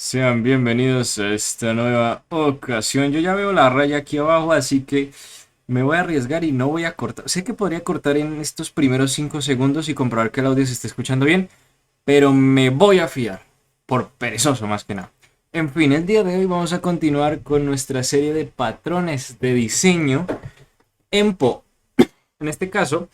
Sean bienvenidos a esta nueva ocasión. Yo ya veo la raya aquí abajo, así que me voy a arriesgar y no voy a cortar. Sé que podría cortar en estos primeros 5 segundos y comprobar que el audio se está escuchando bien, pero me voy a fiar, por perezoso más que nada. En fin, el día de hoy vamos a continuar con nuestra serie de patrones de diseño en Po. En este caso,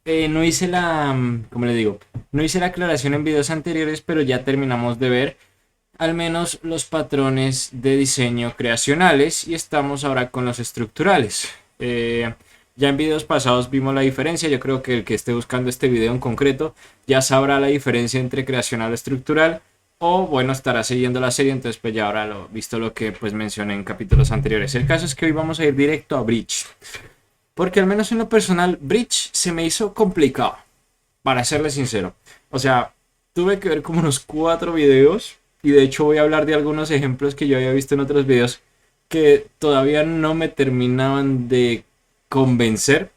no hice ¿cómo le digo? No hice la aclaración en videos anteriores, pero ya terminamos de ver al menos los patrones de diseño creacionales y estamos ahora con los estructurales. Ya en videos pasados vimos la diferencia. Yo creo que el que esté buscando este video en concreto ya sabrá la diferencia entre creacional o estructural, o bueno, estará siguiendo la serie, entonces pues ya habrá visto lo que pues mencioné en capítulos anteriores. El caso es que hoy vamos a ir directo a Bridge, porque al menos en lo personal Bridge se me hizo complicado, para serle sincero. O sea, tuve que ver como unos 4 videos y de hecho voy a hablar de algunos ejemplos que yo había visto en otros videos que todavía no me terminaban de convencer.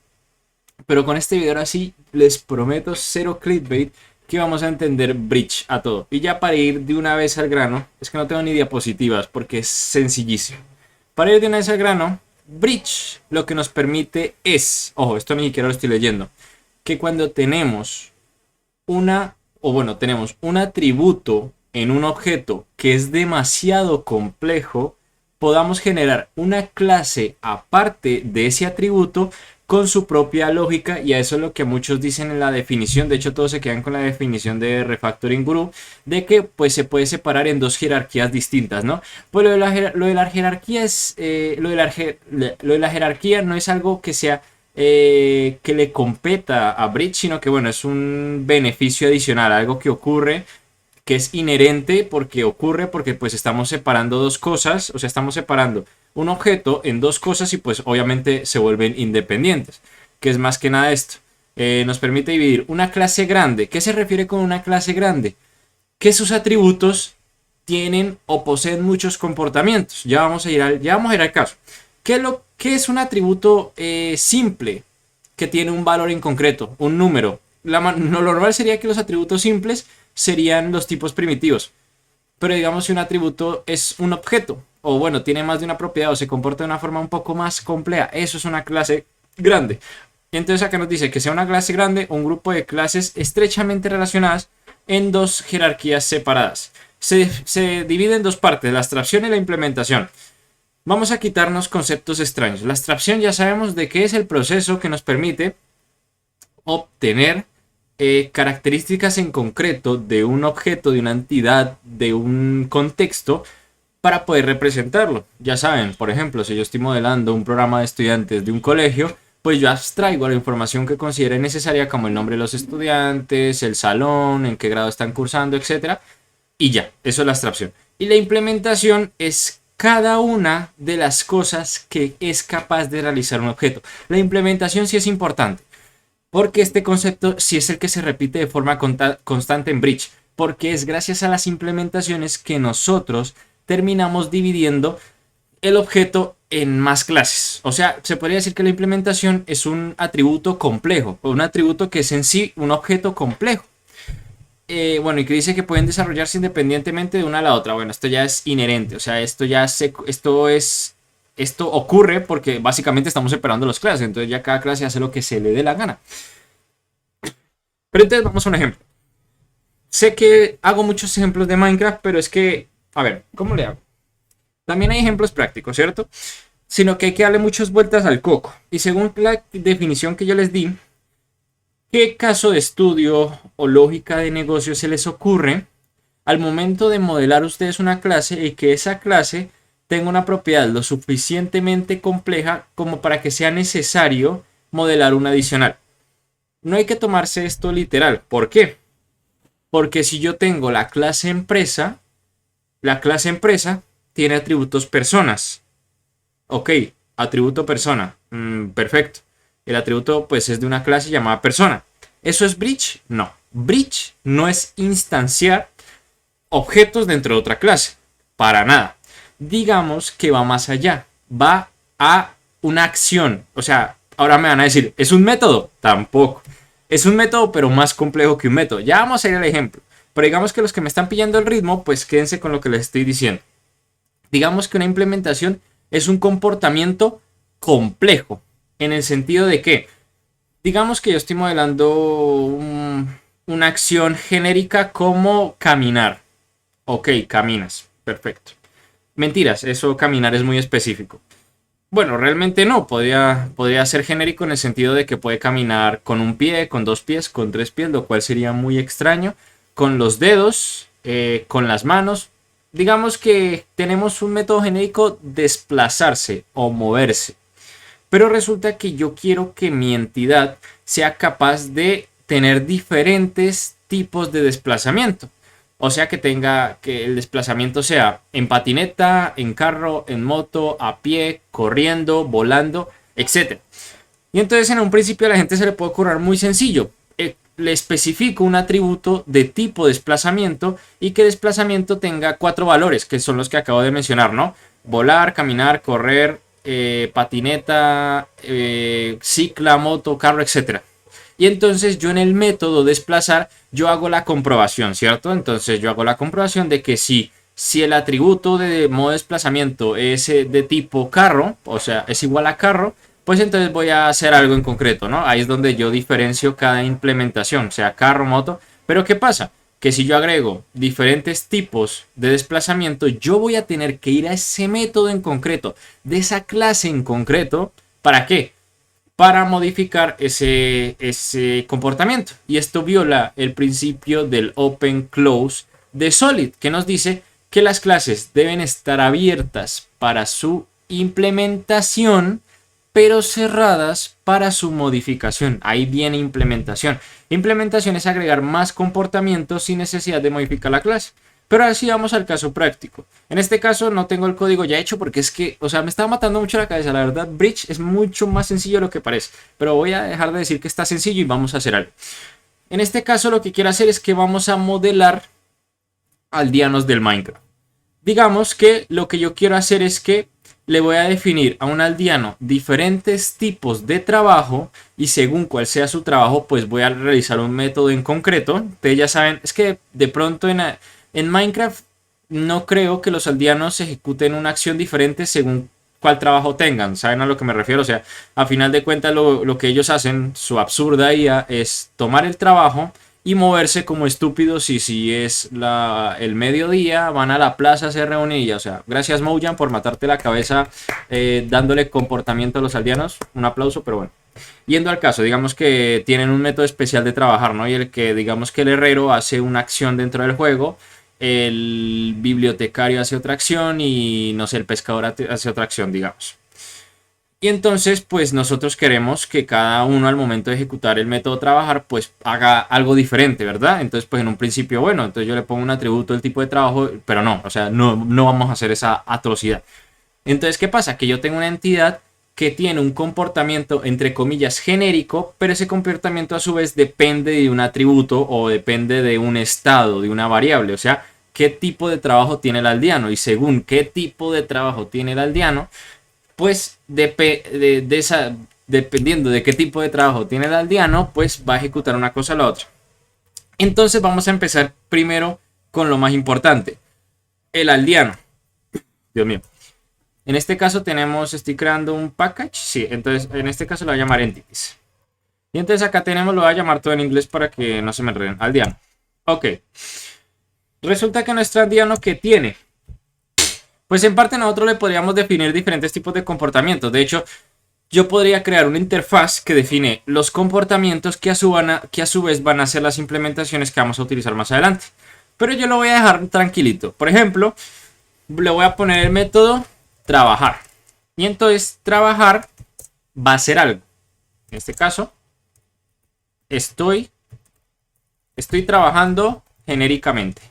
Pero con este video ahora sí les prometo cero clickbait, que vamos a entender Bridge a todo. Y ya para ir de una vez al grano, es que no tengo ni diapositivas porque es sencillísimo. Para ir de una vez al grano, Bridge lo que nos permite es, ojo, esto ni siquiera lo estoy leyendo, que cuando tenemos tenemos un atributo en un objeto que es demasiado complejo, podamos generar una clase aparte de ese atributo con su propia lógica, y a eso es lo que muchos dicen en la definición. De hecho, todos se quedan con la definición de Refactoring Guru, de que pues se puede separar en dos jerarquías distintas, ¿no? Pues lo de la jerarquía es lo de la jerarquía no es algo que sea que le competa a Bridge, sino que bueno, es un beneficio adicional, algo que ocurre, que es inherente porque ocurre porque pues estamos separando dos cosas, o sea, estamos separando un objeto en dos cosas y pues obviamente se vuelven independientes, que es más que nada esto. Nos permite dividir una clase grande. ¿Qué se refiere con una clase grande? Que sus atributos tienen o poseen muchos comportamientos. Ya vamos a ir al caso. ¿Qué es un atributo simple que tiene un valor en concreto, un número? Lo normal sería que los atributos simples serían los tipos primitivos. Pero digamos si un atributo es un objeto, o bueno, tiene más de una propiedad o se comporta de una forma un poco más compleja, eso es una clase grande. Y entonces acá nos dice que sea una clase grande un grupo de clases estrechamente relacionadas en dos jerarquías separadas. Se divide en dos partes, la abstracción y la implementación. Vamos a quitarnos conceptos extraños. La abstracción ya sabemos de qué es el proceso que nos permite obtener características en concreto de un objeto, de una entidad, de un contexto para poder representarlo. Ya saben, por ejemplo, si yo estoy modelando un programa de estudiantes de un colegio, pues yo abstraigo la información que considere necesaria, como el nombre de los estudiantes, el salón, en qué grado están cursando, etcétera. Y ya, eso es la abstracción. Y la implementación es cada una de las cosas que es capaz de realizar un objeto. La implementación sí es importante, porque este concepto sí es el que se repite de forma constante en Bridge, porque es gracias a las implementaciones que nosotros terminamos dividiendo el objeto en más clases. O sea, se podría decir que la implementación es un atributo complejo, o un atributo que es en sí un objeto complejo. Bueno, y que dice que pueden desarrollarse independientemente de una a la otra. Bueno, esto ya es inherente, o sea, esto ocurre porque básicamente estamos separando las clases, entonces ya cada clase hace lo que se le dé la gana. Pero entonces vamos a un ejemplo. Sé que hago muchos ejemplos de Minecraft, pero es que, a ver, ¿cómo le hago? También hay ejemplos prácticos, ¿cierto? Sino que hay que darle muchas vueltas al coco. Y según la definición que yo les di, ¿qué caso de estudio o lógica de negocio se les ocurre al momento de modelar ustedes una clase y que esa clase tenga una propiedad lo suficientemente compleja como para que sea necesario modelar una adicional? No hay que tomarse esto literal. ¿Por qué? Porque si yo tengo la clase empresa tiene atributos personas. Ok, atributo persona. Perfecto. El atributo pues es de una clase llamada persona. ¿Eso es Bridge? No. Bridge no es instanciar objetos dentro de otra clase. Para nada. Digamos que va más allá. Va a una acción. O sea, ahora me van a decir, ¿es un método? Tampoco. Es un método, pero más complejo que un método. Ya vamos a ir al ejemplo. Pero digamos que los que me están pillando el ritmo, pues quédense con lo que les estoy diciendo. Digamos que una implementación es un comportamiento complejo, en el sentido de que, digamos que yo estoy modelando una acción genérica como caminar. Ok, caminas, perfecto. Mentiras, eso caminar es muy específico. Bueno, realmente no, podría ser genérico en el sentido de que puede caminar con un pie, con dos pies, con tres pies, lo cual sería muy extraño, con los dedos, con las manos. Digamos que tenemos un método genérico desplazarse o moverse, pero resulta que yo quiero que mi entidad sea capaz de tener diferentes tipos de desplazamiento. O sea, que el desplazamiento sea en patineta, en carro, en moto, a pie, corriendo, volando, etc. Y entonces en un principio a la gente se le puede ocurrir muy sencillo. Le especifico un atributo de tipo desplazamiento y que desplazamiento tenga 4 valores, que son los que acabo de mencionar, ¿no? Volar, caminar, correr, patineta, cicla, moto, carro, etc. Y entonces yo en el método desplazar, yo hago la comprobación, ¿cierto? Entonces yo hago la comprobación de que si el atributo de modo de desplazamiento es de tipo carro, o sea, es igual a carro, pues entonces voy a hacer algo en concreto, ¿no? Ahí es donde yo diferencio cada implementación, sea carro, moto. Pero ¿qué pasa? Que si yo agrego diferentes tipos de desplazamiento, yo voy a tener que ir a ese método en concreto, de esa clase en concreto, ¿para qué? Para modificar ese comportamiento. Y esto viola el principio del open close de Solid, que nos dice que las clases deben estar abiertas para su implementación, pero cerradas para su modificación. Ahí viene implementación. Implementación es agregar más comportamientos sin necesidad de modificar la clase. Pero ahora sí vamos al caso práctico. En este caso no tengo el código ya hecho porque es que, o sea, me estaba matando mucho la cabeza. La verdad, Bridge es mucho más sencillo de lo que parece. Pero voy a dejar de decir que está sencillo y vamos a hacer algo. En este caso lo que quiero hacer es que vamos a modelar aldeanos del Minecraft. Digamos que lo que yo quiero hacer es que le voy a definir a un aldeano diferentes tipos de trabajo y según cuál sea su trabajo, pues voy a realizar un método en concreto. Ustedes ya saben, es que de pronto en Minecraft no creo que los aldeanos ejecuten una acción diferente según cuál trabajo tengan. ¿Saben a lo que me refiero? O sea, a final de cuentas lo que ellos hacen, su absurda IA, es tomar el trabajo y moverse como estúpidos y si es el mediodía van a la plaza a hacer reunir. O sea, gracias Mojang por matarte la cabeza dándole comportamiento a los aldeanos. Un aplauso, pero bueno. Yendo al caso, digamos que tienen un método especial de trabajar, ¿no? Y el que, digamos que el herrero hace una acción dentro del juego, el bibliotecario hace otra acción y, no sé, el pescador hace otra acción, digamos. Y entonces, pues nosotros queremos que cada uno al momento de ejecutar el método trabajar, pues haga algo diferente, ¿verdad? Entonces, pues en un principio, bueno, entonces yo le pongo un atributo del tipo de trabajo, pero no, o sea, no vamos a hacer esa atrocidad. Entonces, ¿qué pasa? Que yo tengo una entidad que tiene un comportamiento, entre comillas, genérico, pero ese comportamiento a su vez depende de un atributo o depende de un estado, de una variable, o sea, qué tipo de trabajo tiene el aldeano y según qué tipo de trabajo tiene el aldeano, pues dependiendo de qué tipo de trabajo tiene el aldeano, pues va a ejecutar una cosa o la otra. Entonces vamos a empezar primero con lo más importante, el aldeano. Dios mío. En este caso estoy creando un package, sí, entonces en este caso lo voy a llamar entities. Y entonces acá lo voy a llamar todo en inglés para que no se me enreden, aldeano. Ok. Resulta que nuestro aldeano, ¿qué tiene? Pues en parte nosotros le podríamos definir diferentes tipos de comportamientos. De hecho, yo podría crear una interfaz que define los comportamientos que a su vez van a ser las implementaciones que vamos a utilizar más adelante. Pero yo lo voy a dejar tranquilito. Por ejemplo, le voy a poner el método trabajar. Y entonces trabajar va a ser algo. En este caso, estoy trabajando genéricamente.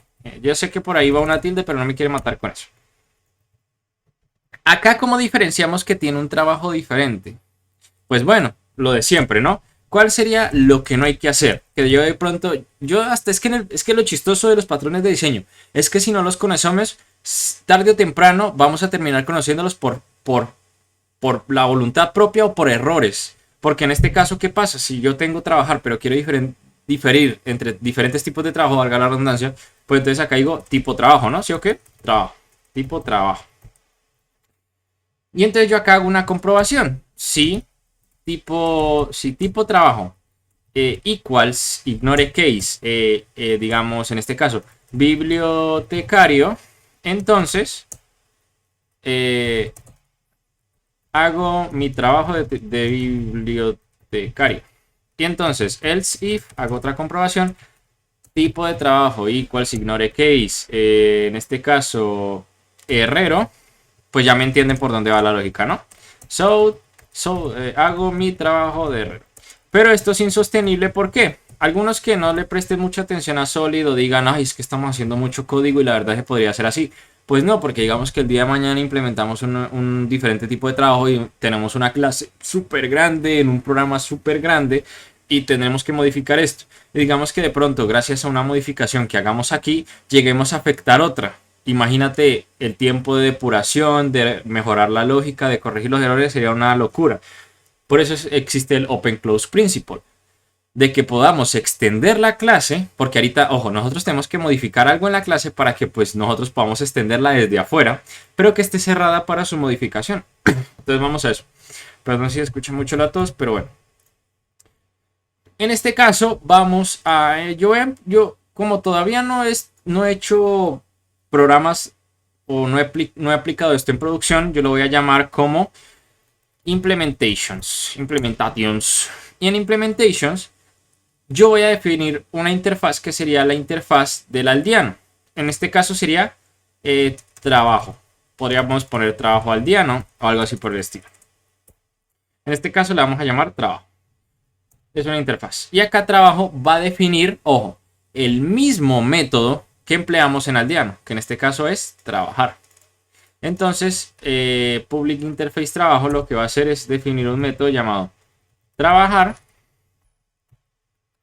Yo sé que por ahí va una tilde, pero no me quiere matar con eso. Acá, ¿cómo diferenciamos que tiene un trabajo diferente? Pues bueno, lo de siempre, ¿no? ¿Cuál sería lo que no hay que hacer? Que yo de pronto, es que lo chistoso de los patrones de diseño es que si no los conocemos, tarde o temprano vamos a terminar conociéndolos por la voluntad propia o por errores. Porque en este caso, ¿qué pasa? Si yo tengo trabajar, pero quiero diferir entre diferentes tipos de trabajo, valga la redundancia, pues entonces acá digo tipo trabajo, ¿no? ¿Sí o qué? Trabajo, tipo trabajo. Y entonces yo acá hago una comprobación. Si tipo trabajo equals ignore case, digamos en este caso, bibliotecario, entonces hago mi trabajo de bibliotecario. Y entonces, else if, hago otra comprobación, tipo de trabajo equals ignore case, en este caso, herrero, pues ya me entienden por dónde va la lógica, ¿no? Hago mi trabajo de herrero. Pero esto es insostenible, ¿por qué? Algunos que no le presten mucha atención a Solid o digan, ay, es que estamos haciendo mucho código y la verdad se podría hacer así. Pues no, porque digamos que el día de mañana implementamos un diferente tipo de trabajo y tenemos una clase súper grande en un programa súper grande y tendremos que modificar esto. Y digamos que de pronto, gracias a una modificación que hagamos aquí, lleguemos a afectar otra. Imagínate el tiempo de depuración, de mejorar la lógica, de corregir los errores, sería una locura. Por eso existe el Open Close Principle, de que podamos extender la clase, porque ahorita, ojo, nosotros tenemos que modificar algo en la clase para que pues nosotros podamos extenderla desde afuera, pero que esté cerrada para su modificación. Entonces vamos a eso. Perdón si escucha mucho la tos, pero bueno. En este caso vamos a... Yo como todavía no he hecho programas o no he aplicado esto en producción, yo lo voy a llamar como implementations. Y en implementations yo voy a definir una interfaz que sería la interfaz del aldeano. En este caso sería trabajo. Podríamos poner trabajo aldeano o algo así por el estilo. En este caso le vamos a llamar trabajo. Es una interfaz. Y acá trabajo va a definir, ojo, el mismo método que empleamos en aldeano, que en este caso es trabajar. Entonces, public interface trabajo lo que va a hacer es definir un método llamado trabajar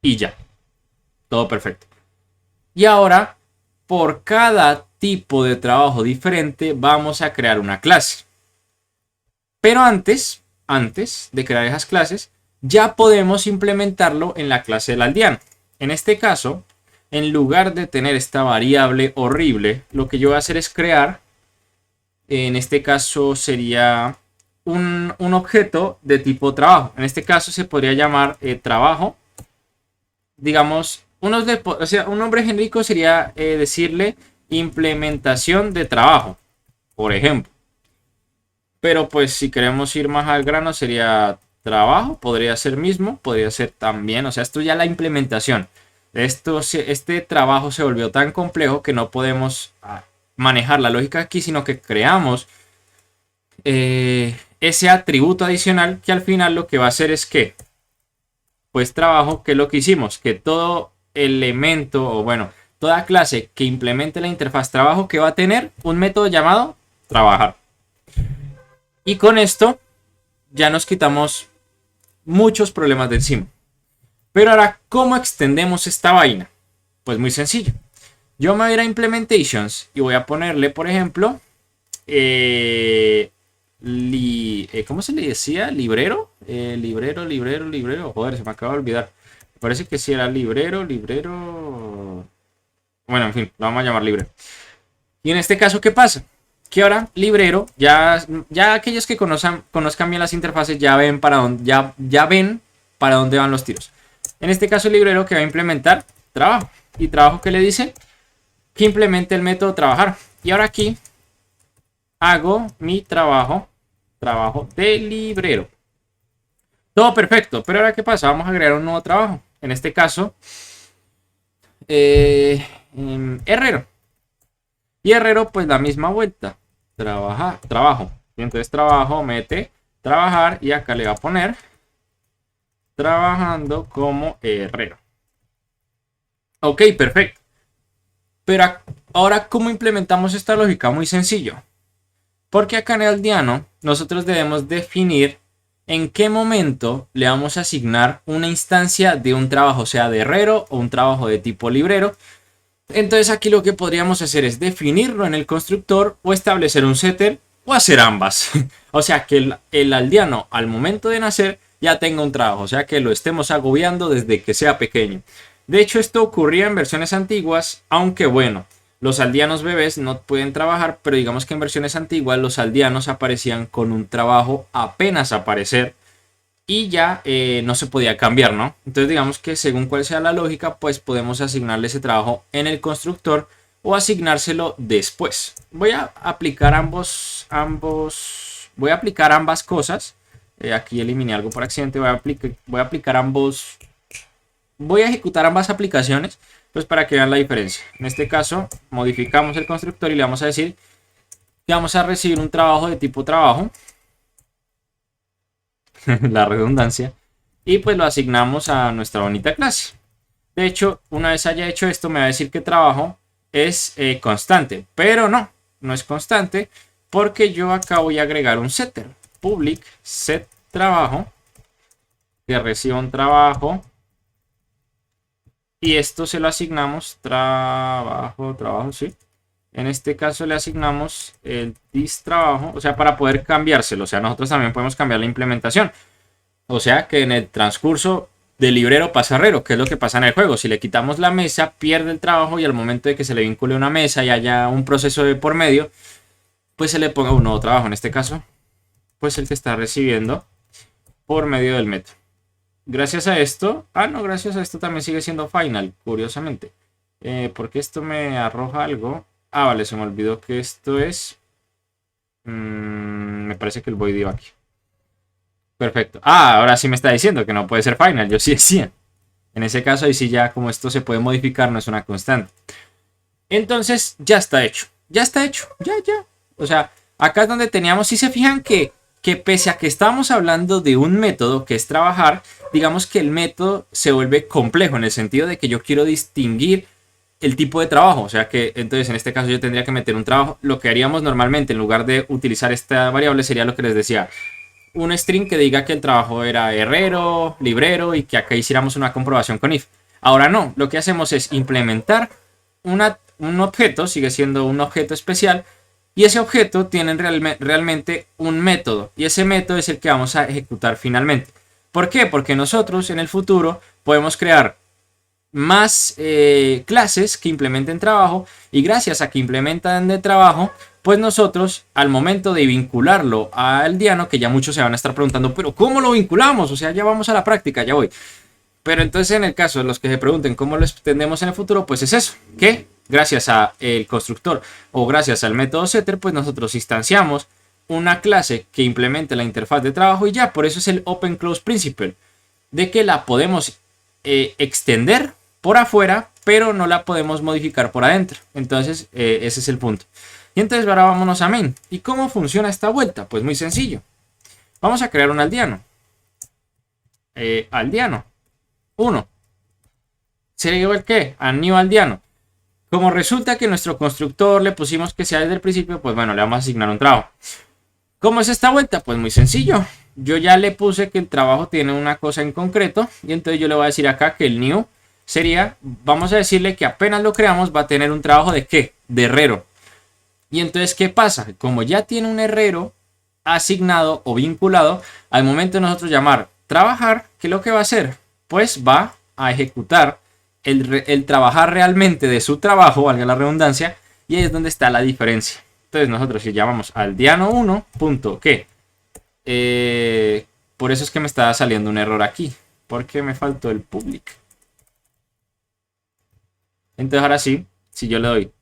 y ya. Todo perfecto. Y ahora, por cada tipo de trabajo diferente, vamos a crear una clase. Pero antes de crear esas clases, ya podemos implementarlo en la clase del aldeano. En este caso, en lugar de tener esta variable horrible, lo que yo voy a hacer es crear, en este caso sería un objeto de tipo trabajo. En este caso se podría llamar trabajo. Digamos, un nombre genérico sería decirle implementación de trabajo, por ejemplo. Pero pues si queremos ir más al grano sería trabajo, podría ser mismo, podría ser también, o sea, esto ya la implementación. Este trabajo se volvió tan complejo que no podemos manejar la lógica aquí, sino que creamos ese atributo adicional que al final lo que va a hacer es que, pues trabajo, que es lo que hicimos, que todo elemento o bueno, toda clase que implemente la interfaz trabajo que va a tener un método llamado trabajar. Y con esto ya nos quitamos muchos problemas de encima. Pero ahora, ¿cómo extendemos esta vaina? Pues muy sencillo. Yo me voy a ir a Implementations y voy a ponerle, por ejemplo, ¿cómo se le decía? ¿Librero? Librero. Joder, se me acaba de olvidar. Me parece que sí era librero. Bueno, en fin, lo vamos a llamar librero. Y en este caso, ¿qué pasa? Que ahora librero, ya aquellos que conozcan bien las interfaces ya ven para dónde van los tiros. En este caso, el librero que va a implementar trabajo. ¿Y trabajo qué le dice? Que implemente el método trabajar. Y ahora aquí hago mi trabajo de librero. Todo perfecto. Pero ahora, ¿qué pasa? Vamos a agregar un nuevo trabajo. En este caso, herrero. Y herrero, pues la misma vuelta. Trabajo. Y entonces trabajo, mete trabajar y acá le va a poner trabajando como herrero. Ok, perfecto. Pero ahora, ¿cómo implementamos esta lógica? Muy sencillo. Porque acá en el aldeano nosotros debemos definir en qué momento le vamos a asignar una instancia de un trabajo, sea de herrero o un trabajo de tipo librero. Entonces aquí lo que podríamos hacer es definirlo en el constructor o establecer un setter o hacer ambas. O sea que el aldeano al momento de nacer ya tenga un trabajo, o sea que lo estemos agobiando desde que sea pequeño. De hecho, esto ocurría en versiones antiguas, aunque bueno, los aldeanos bebés no pueden trabajar, pero digamos que en versiones antiguas los aldeanos aparecían con un trabajo apenas aparecer y ya no se podía cambiar, ¿no? Entonces digamos que según cuál sea la lógica, pues podemos asignarle ese trabajo en el constructor o asignárselo después. Voy a aplicar voy a aplicar ambas cosas. Aquí eliminé algo por accidente, voy a aplicar ambos, voy a ejecutar ambas aplicaciones, pues para que vean la diferencia. En este caso, modificamos el constructor y le vamos a decir que vamos a recibir un trabajo de tipo trabajo, la redundancia, y pues lo asignamos a nuestra bonita clase. De hecho, una vez haya hecho esto, me va a decir que trabajo es constante, pero no es constante, porque yo acá voy a agregar un setter, public set trabajo, que reciba un trabajo, y esto se lo asignamos trabajo, sí. En este caso le asignamos el this trabajo, o sea, para poder cambiárselo. O sea, nosotros también podemos cambiar la implementación. O sea, que en el transcurso del librero pasa herrero, que es lo que pasa en el juego. Si le quitamos la mesa, pierde el trabajo y al momento de que se le vincule una mesa y haya un proceso de por medio, pues se le ponga un nuevo trabajo. En este caso, pues el que está recibiendo por medio del método. Gracias a esto, gracias a esto también sigue siendo final, curiosamente. Porque esto me arroja algo. Vale, se me olvidó que esto es... me parece que el void iba aquí. Perfecto. Ahora sí me está diciendo que no puede ser final. Yo sí decía. En ese caso, ahí sí ya como esto se puede modificar, no es una constante. Entonces, ya está hecho. Ya está hecho. Ya. O sea, acá es donde teníamos... Si se fijan que pese a que estamos hablando de un método que es trabajar, digamos que el método se vuelve complejo en el sentido de que yo quiero distinguir el tipo de trabajo, o sea que entonces en este caso yo tendría que meter un trabajo. Lo que haríamos normalmente en lugar de utilizar esta variable sería lo que les decía, un string que diga que el trabajo era herrero, librero y que acá hiciéramos una comprobación con if. Ahora no, lo que hacemos es implementar un objeto, sigue siendo un objeto especial, y ese objeto tiene realmente un método, y ese método es el que vamos a ejecutar finalmente. ¿Por qué? Porque nosotros en el futuro podemos crear más clases que implementen trabajo, y gracias a que implementan de trabajo, pues nosotros al momento de vincularlo al aldeano, que ya muchos se van a estar preguntando, pero ¿cómo lo vinculamos? O sea, ya vamos a la práctica, ya voy. Pero entonces en el caso de los que se pregunten cómo lo extendemos en el futuro, pues es eso, que gracias al constructor o gracias al método setter, pues nosotros instanciamos una clase que implemente la interfaz de trabajo y ya. Por eso es el Open Close Principle, de que la podemos extender por afuera, pero no la podemos modificar por adentro. Entonces ese es el punto. Y entonces ahora vámonos a main. ¿Y cómo funciona esta vuelta? Pues muy sencillo. Vamos a crear un aldeano. Aldeano 1. ¿Sería igual que a new aldeano? Como resulta que nuestro constructor le pusimos que sea desde el principio, pues bueno, le vamos a asignar un trabajo. ¿Cómo es esta vuelta? Pues muy sencillo. Yo ya le puse que el trabajo tiene una cosa en concreto, y entonces yo le voy a decir acá que el new sería, vamos a decirle que apenas lo creamos va a tener un trabajo de ¿qué? De herrero. Y entonces, ¿qué pasa? Como ya tiene un herrero asignado o vinculado, al momento de nosotros llamar trabajar, ¿qué es lo que va a hacer? Pues va a ejecutar el trabajar realmente de su trabajo, valga la redundancia, y ahí es donde está la diferencia. Entonces nosotros si llamamos aldeano1, punto, ¿qué? Por eso es que me está saliendo un error aquí, porque me faltó el public. Entonces ahora sí, si yo le doy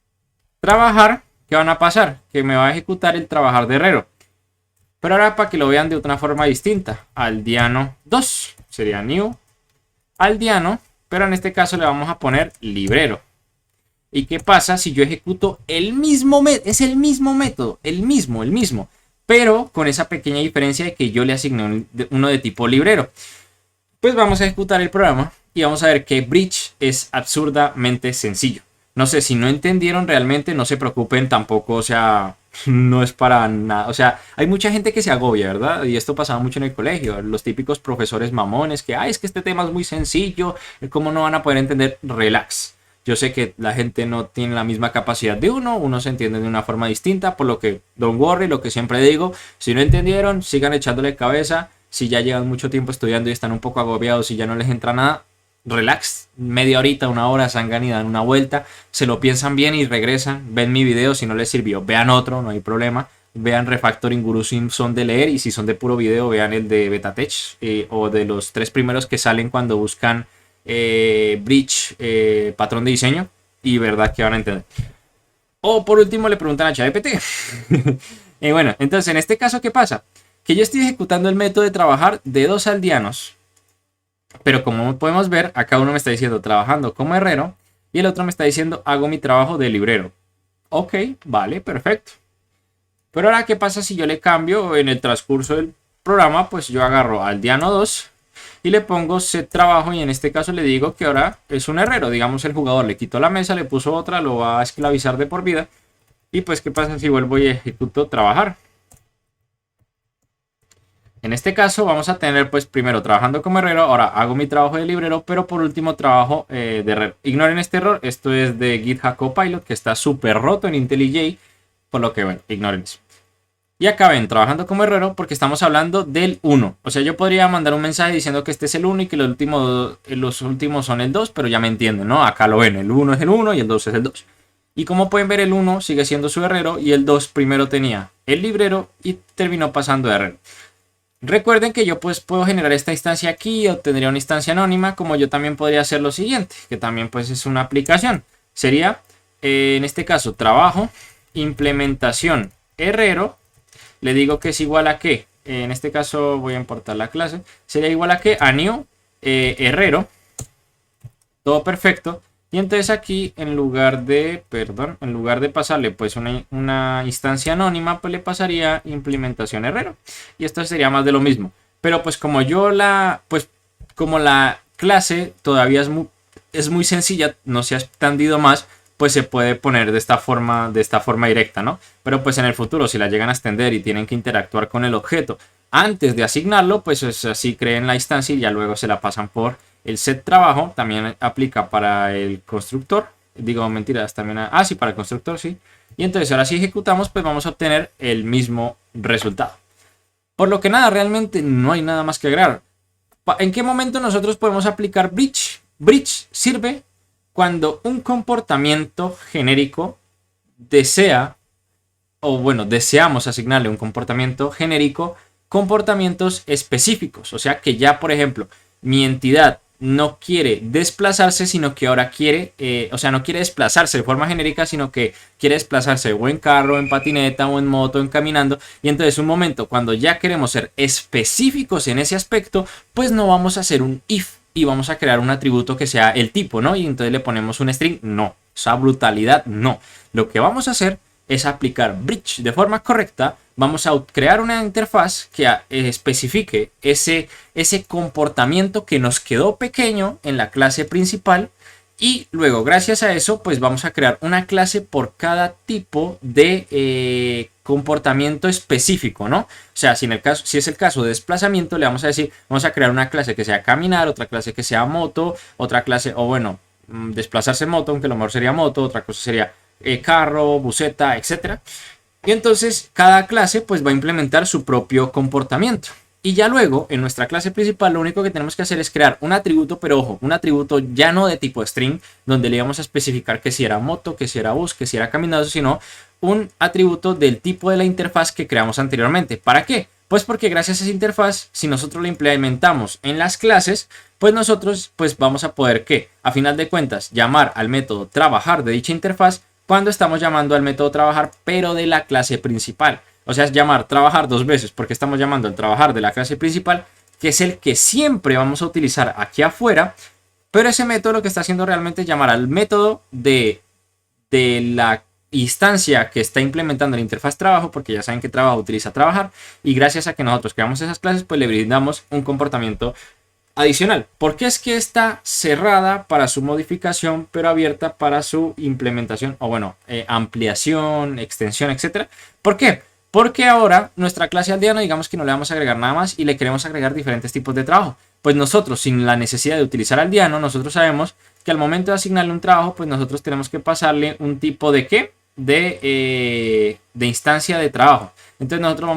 trabajar, ¿qué van a pasar? Que me va a ejecutar el trabajar de herrero. Pero ahora para que lo vean de otra forma distinta, aldeano 2 sería new aldeano, pero en este caso le vamos a poner librero. ¿Y qué pasa si yo ejecuto el mismo método? Es el mismo método, el mismo, pero con esa pequeña diferencia de que yo le asigné uno de tipo librero. Pues vamos a ejecutar el programa y vamos a ver que Bridge es absurdamente sencillo. No sé, si no entendieron realmente, no se preocupen tampoco, o sea, no es para nada. O sea, hay mucha gente que se agobia, ¿verdad? Y esto pasaba mucho en el colegio. Los típicos profesores mamones que, es que este tema es muy sencillo, ¿cómo no van a poder entender? Relax. Yo sé que la gente no tiene la misma capacidad de uno se entiende de una forma distinta, por lo que, don't worry, lo que siempre digo, si no entendieron, sigan echándole cabeza. Si ya llevan mucho tiempo estudiando y están un poco agobiados y ya no les entra nada, relax, media horita, una hora, salgan y dan una vuelta, se lo piensan bien y regresan, ven mi video, si no les sirvió, vean otro, no hay problema. Vean Refactoring Guru si son de leer, y si son de puro video, vean el de Betatech, o de los 3 primeros que salen cuando buscan Bridge, patrón de diseño, y verdad que van a entender. O por último le preguntan a ChatGPT. Y bueno, entonces en este caso, ¿qué pasa? Que yo estoy ejecutando el método de trabajar de 2 aldeanos, pero como podemos ver, acá uno me está diciendo trabajando como herrero y el otro me está diciendo hago mi trabajo de librero. Ok, vale, perfecto. Pero ahora, ¿qué pasa si yo le cambio en el transcurso del programa? Pues yo agarro al aldeano 2 y le pongo set trabajo, y en este caso le digo que ahora es un herrero. Digamos, el jugador le quitó la mesa, le puso otra, lo va a esclavizar de por vida. Y pues, ¿qué pasa si vuelvo y ejecuto trabajar? En este caso vamos a tener, pues, primero trabajando como herrero, ahora hago mi trabajo de librero, pero por último trabajo de herrero. Ignoren este error, esto es de GitHub Copilot, que está súper roto en IntelliJ, por lo que, bueno, ignoren eso. Y acá ven, trabajando como herrero, porque estamos hablando del 1. O sea, yo podría mandar un mensaje diciendo que este es el 1 y que los últimos son el 2, pero ya me entienden, ¿no? Acá lo ven, el 1 es el 1 y el 2 es el 2. Y como pueden ver, el 1 sigue siendo su herrero y el 2 primero tenía el librero y terminó pasando de herrero. Recuerden que yo pues puedo generar esta instancia aquí, obtendría una instancia anónima, como yo también podría hacer lo siguiente, que también pues es una aplicación. Sería, en este caso, trabajo, implementación, herrero. Le digo que es igual a que, en este caso voy a importar la clase, sería igual a que a new herrero, todo perfecto. Y entonces aquí en lugar de pasarle pues una instancia anónima, pues le pasaría implementación herrero. Y esto sería más de lo mismo. Pero pues como como la clase todavía es muy sencilla, no se ha expandido más, pues se puede poner de esta forma directa, ¿no? Pero pues en el futuro, si la llegan a extender y tienen que interactuar con el objeto antes de asignarlo, pues es así, creen la instancia y ya luego se la pasan por el set trabajo. También aplica para el constructor. Digo, mentiras, también. Sí, para el constructor, sí. Y entonces ahora si ejecutamos, pues vamos a obtener el mismo resultado. Por lo que nada, realmente no hay nada más que agregar. ¿En qué momento nosotros podemos aplicar Bridge? Bridge sirve cuando un comportamiento genérico deseamos asignarle un comportamiento genérico comportamientos específicos. O sea que ya, por ejemplo, mi entidad no quiere desplazarse, sino que ahora quiere, no quiere desplazarse de forma genérica, sino que quiere desplazarse o en carro, en patineta, o en moto, en caminando. Y entonces un momento, cuando ya queremos ser específicos en ese aspecto, pues no vamos a hacer un if y vamos a crear un atributo que sea el tipo, ¿no? Y entonces le ponemos un string. No, esa brutalidad no. Lo que vamos a hacer es aplicar Bridge de forma correcta. Vamos a crear una interfaz que especifique ese comportamiento que nos quedó pequeño en la clase principal, y luego gracias a eso pues vamos a crear una clase por cada tipo de comportamiento específico, ¿no? O sea, si es el caso de desplazamiento, le vamos a decir, vamos a crear una clase que sea caminar, otra clase que sea moto, otra clase, desplazarse en moto, aunque lo mejor sería moto, otra cosa sería carro, buseta, etcétera. Y entonces cada clase pues va a implementar su propio comportamiento. Y ya luego en nuestra clase principal lo único que tenemos que hacer es crear un atributo, pero ojo, un atributo ya no de tipo string, donde le íbamos a especificar que si era moto, que si era bus, que si era caminado, sino un atributo del tipo de la interfaz que creamos anteriormente. ¿Para qué? Pues porque gracias a esa interfaz, si nosotros la implementamos en las clases, pues nosotros pues vamos a poder, ¿qué? A final de cuentas, llamar al método trabajar de dicha interfaz cuando estamos llamando al método trabajar, pero de la clase principal. O sea, es llamar trabajar 2 veces, porque estamos llamando al trabajar de la clase principal, que es el que siempre vamos a utilizar aquí afuera. Pero ese método lo que está haciendo realmente es llamar al método de la instancia que está implementando la interfaz trabajo, porque ya saben que trabajo utiliza trabajar, y gracias a que nosotros creamos esas clases, pues le brindamos un comportamiento adicional. Porque es que está cerrada para su modificación, pero abierta para su implementación, ampliación, extensión, etcétera. ¿Por qué? Porque ahora nuestra clase aldeano, digamos que no le vamos a agregar nada más y le queremos agregar diferentes tipos de trabajo. Pues nosotros, sin la necesidad de utilizar aldeano, nosotros sabemos que al momento de asignarle un trabajo, pues nosotros tenemos que pasarle un tipo de ¿qué? De instancia de trabajo. Entonces nosotros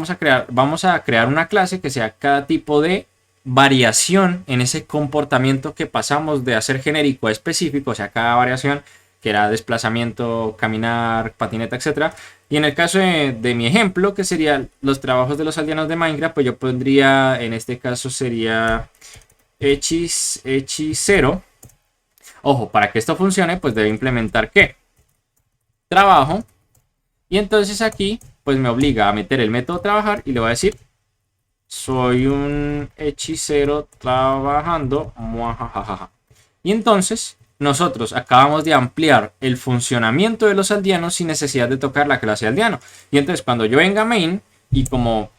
vamos a crear una clase que sea cada tipo de variación en ese comportamiento que pasamos de hacer genérico a específico, o sea, cada variación que era desplazamiento, caminar, patineta, etcétera. Y en el caso de mi ejemplo, que serían los trabajos de los aldeanos de Minecraft, pues yo pondría, en este caso sería hechicero. Ojo, para que esto funcione, pues debe implementar ¿qué? Trabajo. Y entonces aquí, pues me obliga a meter el método trabajar y le voy a decir, soy un hechicero trabajando. Muajajaja. Y entonces, nosotros acabamos de ampliar el funcionamiento de los aldeanos sin necesidad de tocar la clase aldeano. Y entonces, cuando yo venga a main, y como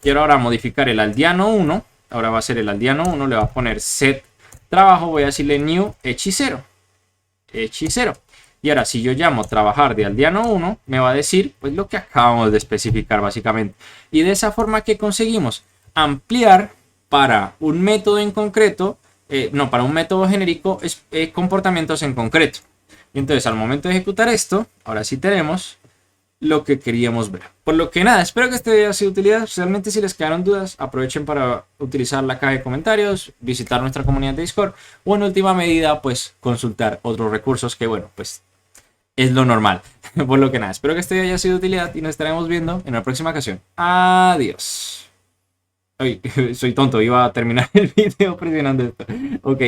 quiero ahora modificar el aldeano 1, ahora va a ser el aldeano 1, le voy a poner set trabajo, voy a decirle new hechicero. Hechicero. Y ahora, si yo llamo trabajar de aldeano 1, me va a decir pues lo que acabamos de especificar básicamente. Y de esa forma que conseguimos ampliar para un método en concreto, no, para un método genérico, comportamientos en concreto. Y entonces, al momento de ejecutar esto, ahora sí tenemos lo que queríamos ver. Por lo que nada, espero que este video haya sido de utilidad. Especialmente si les quedaron dudas, aprovechen para utilizar la caja de comentarios, visitar nuestra comunidad de Discord o en última medida, pues consultar otros recursos que, bueno, pues es lo normal. Por lo que nada, espero que este video haya sido de utilidad y nos estaremos viendo en la próxima ocasión. Adiós. Ay, soy tonto, iba a terminar el video presionando esto. Ok.